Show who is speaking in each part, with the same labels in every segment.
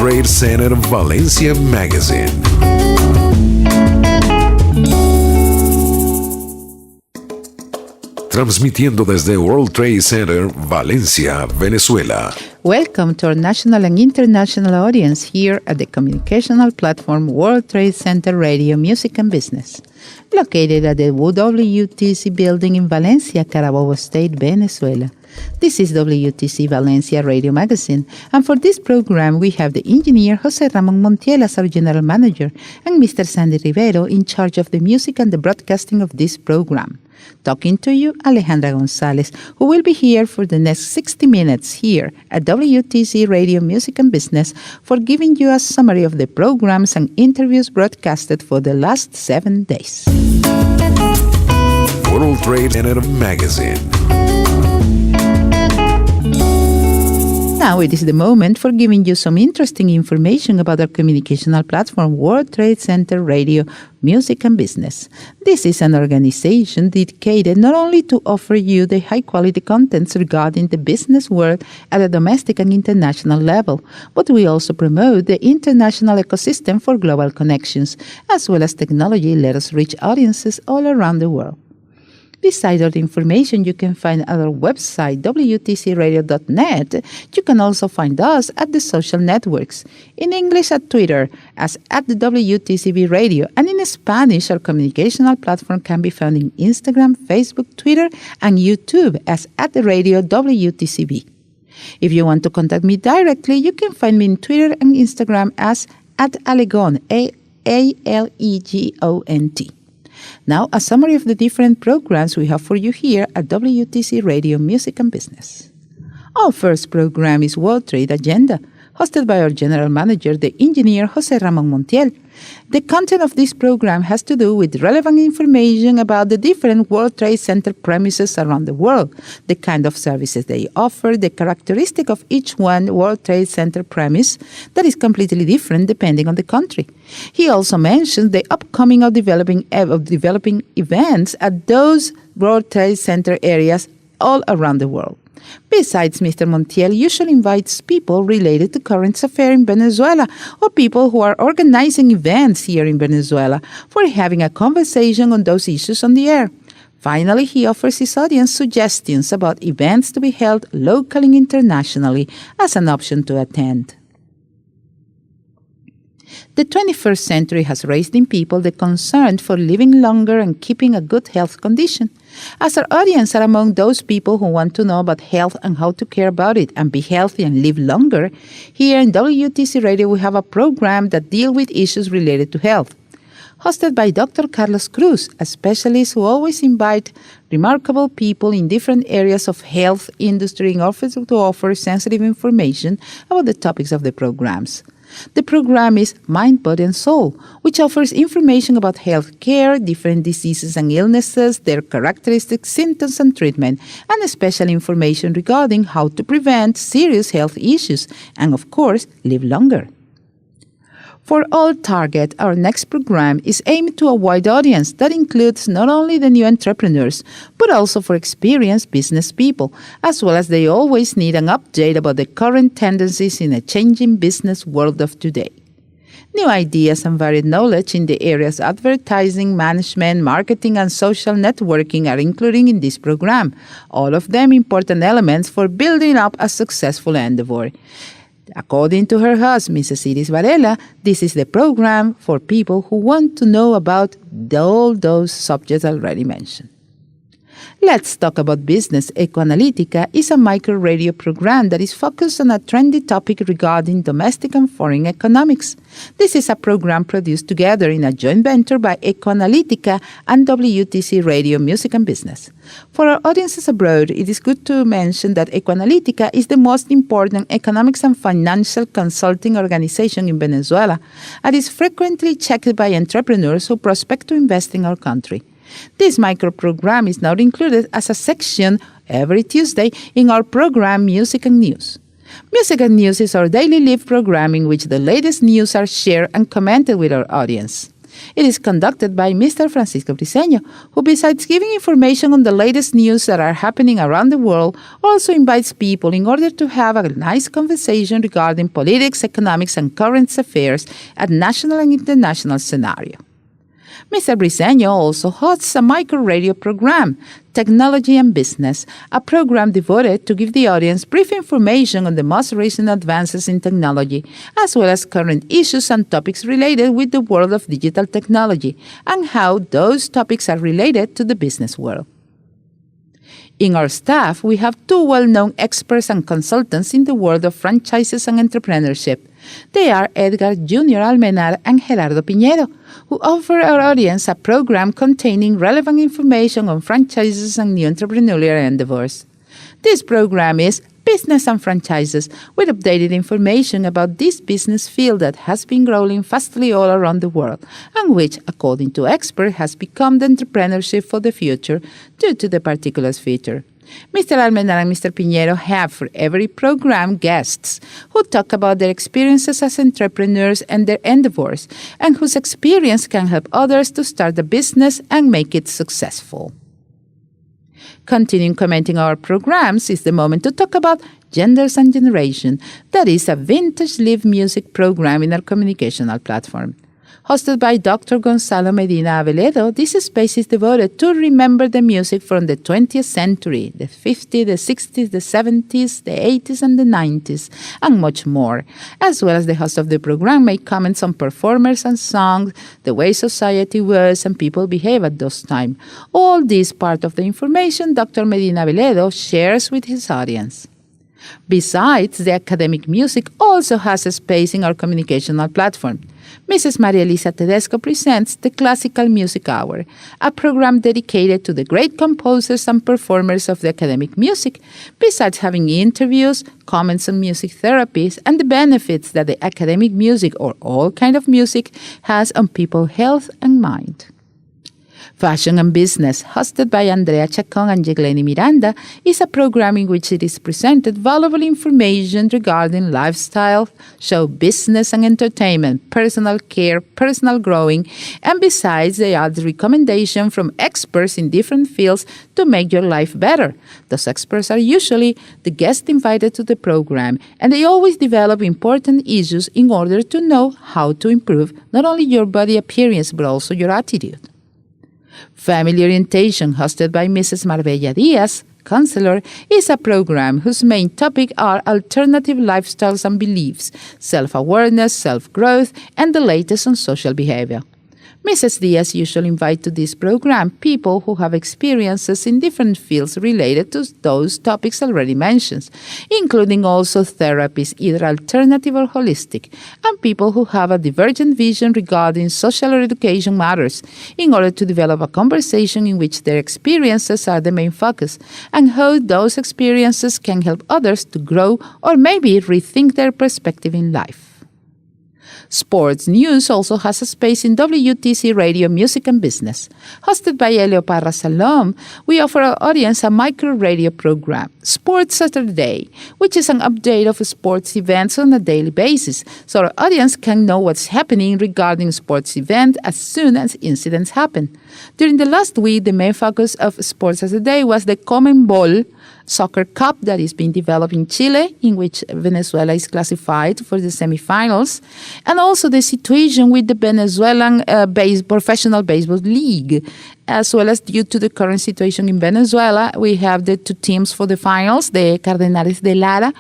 Speaker 1: Trade Center Valencia Magazine. Transmitiendo desde World Trade Center, Valencia, Venezuela.
Speaker 2: Welcome to our national and international audience here at the communicational platform World Trade Center Radio Music and Business, located at the WTC building in Valencia, Carabobo State, Venezuela. This is WTC Valencia Radio Magazine, and for this program we have the engineer Jose Ramon Montiel as our general manager and Mr. Sandy Rivero in charge of the music and the broadcasting of this program. Talking to you, Alejandra González, who will be here for the next 60 minutes here at WTC Radio Music and Business for giving you a summary of the programs and interviews broadcasted for the last 7 days.
Speaker 1: World Trade Center Magazine.
Speaker 2: Now it is the moment for giving you some interesting information about our communicational platform, World Trade Center Radio, Music and Business. This is an organization dedicated not only to offer you the high-quality contents regarding the business world at a domestic and international level, but we also promote the international ecosystem for global connections, as well as technology let us reach audiences all around the world. Besides all the information you can find at our website, WTCRadio.net, you can also find us at the social networks. In English at Twitter as at the WTCV Radio, and in Spanish our communicational platform can be found in Instagram, Facebook, Twitter, and YouTube as at the radio WTCV. If you want to contact me directly, you can find me in Twitter and Instagram as at Alegon, ALEGONT. Now, a summary of the different programs we have for you here at WTC Radio Music and Business. Our first program is World Trade Agenda, hosted by our General Manager, the engineer Jose Ramon Montiel. The content of this program has to do with relevant information about the different World Trade Center premises around the world, the kind of services they offer, the characteristic of each one World Trade Center premise that is completely different depending on the country. He also mentions the upcoming or developing events at those World Trade Center areas all around the world. Besides, Mr. Montiel usually invites people related to current affairs in Venezuela or people who are organizing events here in Venezuela for having a conversation on those issues on the air. Finally, he offers his audience suggestions about events to be held locally and internationally as an option to attend. The 21st century has raised in people the concern for living longer and keeping a good health condition. As our audience are among those people who want to know about health and how to care about it and be healthy and live longer, here in WTC Radio we have a program that deals with issues related to health. Hosted by Dr. Carlos Cruz, a specialist who always invites remarkable people in different areas of health industry in order to offer sensitive information about the topics of the programs. The program is Mind, Body and Soul, which offers information about health care, different diseases and illnesses, their characteristics, symptoms and treatment, and special information regarding how to prevent serious health issues and, of course, live longer. For all target, our next program is aimed to a wide audience that includes not only the new entrepreneurs, but also for experienced business people, as well as they always need an update about the current tendencies in a changing business world of today. New ideas and varied knowledge in the areas advertising, management, marketing, and social networking are included in this program, all of them important elements for building up a successful endeavor. According to her host, Mrs. Iris Varela, this is the program for people who want to know about all those subjects already mentioned. Let's talk about business. Ecoanalytica is a micro-radio program that is focused on a trendy topic regarding domestic and foreign economics. This is a program produced together in a joint venture by Ecoanalytica and WTC Radio Music and Business. For our audiences abroad, it is good to mention that Ecoanalytica is the most important economics and financial consulting organization in Venezuela and is frequently checked by entrepreneurs who prospect to invest in our country. This micro-program is now included as a section every Tuesday in our program Music and News. Music and News is our daily live program in which the latest news are shared and commented with our audience. It is conducted by Mr. Francisco Briceño, who besides giving information on the latest news that are happening around the world, also invites people in order to have a nice conversation regarding politics, economics, and current affairs at national and international scenario. Mr. Briceño also hosts a micro-radio program, Technology and Business, a program devoted to give the audience brief information on the most recent advances in technology, as well as current issues and topics related with the world of digital technology, and how those topics are related to the business world. In our staff, we have two well-known experts and consultants in the world of franchises and entrepreneurship. They are Edgar Jr. Almenar and Gerardo Piñero, who offer our audience a program containing relevant information on franchises and new entrepreneurial endeavors. This program is Business and Franchises, with updated information about this business field that has been growing fastly all around the world, and which, according to experts, has become the entrepreneurship for the future due to the particulars feature. Mr. Almenar and Mr. Piñero have for every program guests who talk about their experiences as entrepreneurs and their endeavors, and whose experience can help others to start a business and make it successful. Continuing commenting our programs is the moment to talk about Genders and Generation. That is a vintage live music program in our communicational platform. Hosted by Dr. Gonzalo Medina Aveledo, this space is devoted to remember the music from the 20th century, the 50s, the 60s, the 70s, the 80s, and the 90s, and much more, as well as the host of the program make comments on performers and songs, the way society was and people behave at those times. All this part of the information Dr. Medina Aveledo shares with his audience. Besides, the academic music also has a space in our communicational platform. Mrs. Maria Elisa Tedesco presents the Classical Music Hour, a program dedicated to the great composers and performers of the academic music, besides having interviews, comments on music therapies, and the benefits that the academic music or all kind of music has on people's health and mind. Fashion and Business, hosted by Andrea Chacon and Yegleni Miranda, is a program in which it is presented valuable information regarding lifestyle, show business and entertainment, personal care, personal growing, and besides they add recommendation from experts in different fields to make your life better. Those experts are usually the guests invited to the program, and they always develop important issues in order to know how to improve not only your body appearance but also your attitude. Family Orientation, hosted by Mrs. Marbella Diaz, counselor, is a program whose main topic are alternative lifestyles and beliefs, self-awareness, self-growth, and the latest on social behavior. Mrs. Diaz usually invites to this program people who have experiences in different fields related to those topics already mentioned, including also therapies, either alternative or holistic, and people who have a divergent vision regarding social or education matters, in order to develop a conversation in which their experiences are the main focus, and how those experiences can help others to grow or maybe rethink their perspective in life. Sports News also has a space in WTC-Radio Music and Business. Hosted by Elio Parra Salom, we offer our audience a micro-radio program, Sports Saturday, which is an update of sports events on a daily basis, so our audience can know what's happening regarding sports events as soon as incidents happen. During the last week, the main focus of Sports Saturday was the CONMEBOL Soccer Cup that is being developed in Chile, in which Venezuela is classified for the semifinals, and also the situation with the Venezuelan Professional Baseball League. As well as due to the current situation in Venezuela, we have the two teams for the finals, the Cardenales de Lara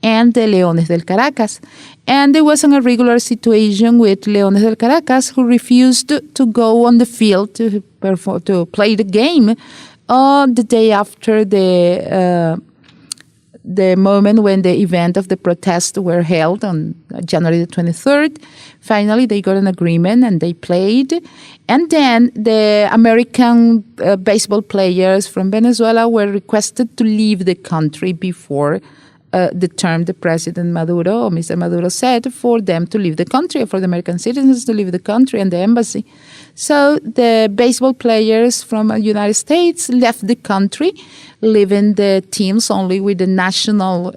Speaker 2: and the Leones del Caracas. And there was an irregular situation with Leones del Caracas, who refused to go on the field to play the game on the day after the moment when the event of the protest were held on January the 23rd. Finally, they got an agreement and they played. And then the American baseball players from Venezuela were requested to leave the country before the term the President Maduro, or Mr. Maduro, said for them to leave the country, for the American citizens to leave the country and the embassy. So the baseball players from the United States left the country, leaving the teams only with the national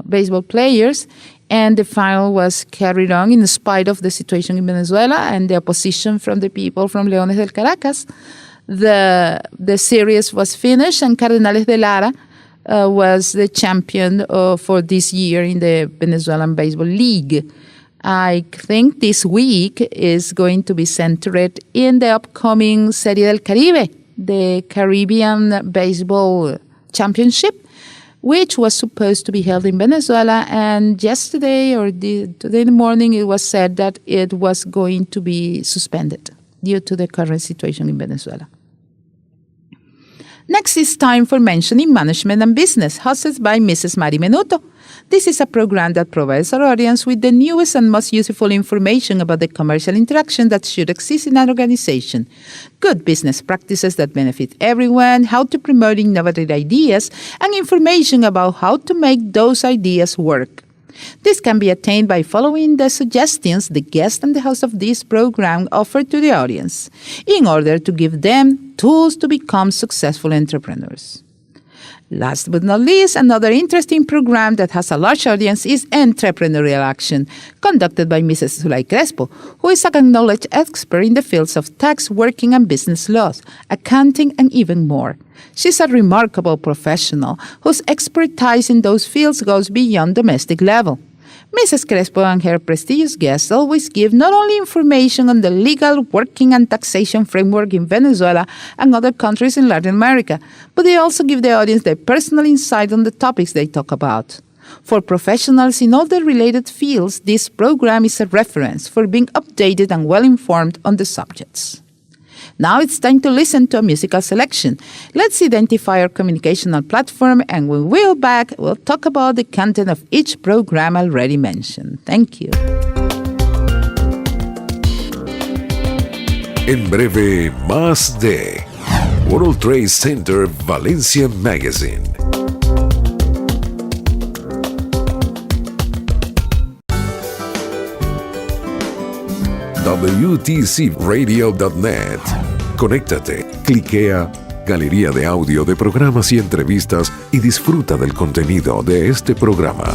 Speaker 2: baseball players. And the final was carried on in spite of the situation in Venezuela and the opposition from the people from Leones del Caracas. The series was finished, and Cardenales de Lara was the champion for this year in the Venezuelan Baseball League. I think this week is going to be centered in the upcoming Serie del Caribe, the Caribbean Baseball Championship, which was supposed to be held in Venezuela. And yesterday today in the morning, it was said that it was going to be suspended due to the current situation in Venezuela. Next is time for Mentioning Management and Business, hosted by Mrs. Mari Menuto. This is a program that provides our audience with the newest and most useful information about the commercial interaction that should exist in an organization, good business practices that benefit everyone, how to promote innovative ideas, and information about how to make those ideas work. This can be attained by following the suggestions the guest and the host of this program offer to the audience, in order to give them tools to become successful entrepreneurs. Last but not least, another interesting program that has a large audience is Entrepreneurial Action, conducted by Mrs. Zulay Crespo, who is an acknowledged expert in the fields of tax, working and business laws, accounting, and even more. She's a remarkable professional whose expertise in those fields goes beyond domestic level. Mrs. Crespo and her prestigious guests always give not only information on the legal, working, and taxation framework in Venezuela and other countries in Latin America, but they also give the audience their personal insight on the topics they talk about. For professionals in all the related fields, this program is a reference for being updated and well-informed on the subjects. Now it's time to listen to a musical selection. Let's identify our communicational platform, and when we're back, we'll talk about the content of each program already mentioned. Thank you.
Speaker 1: En breve, más de World Trade Center Valencia Magazine. WTC-Radio.net. Conéctate, cliquea Galería de audio de programas y entrevistas y disfruta del contenido de este programa.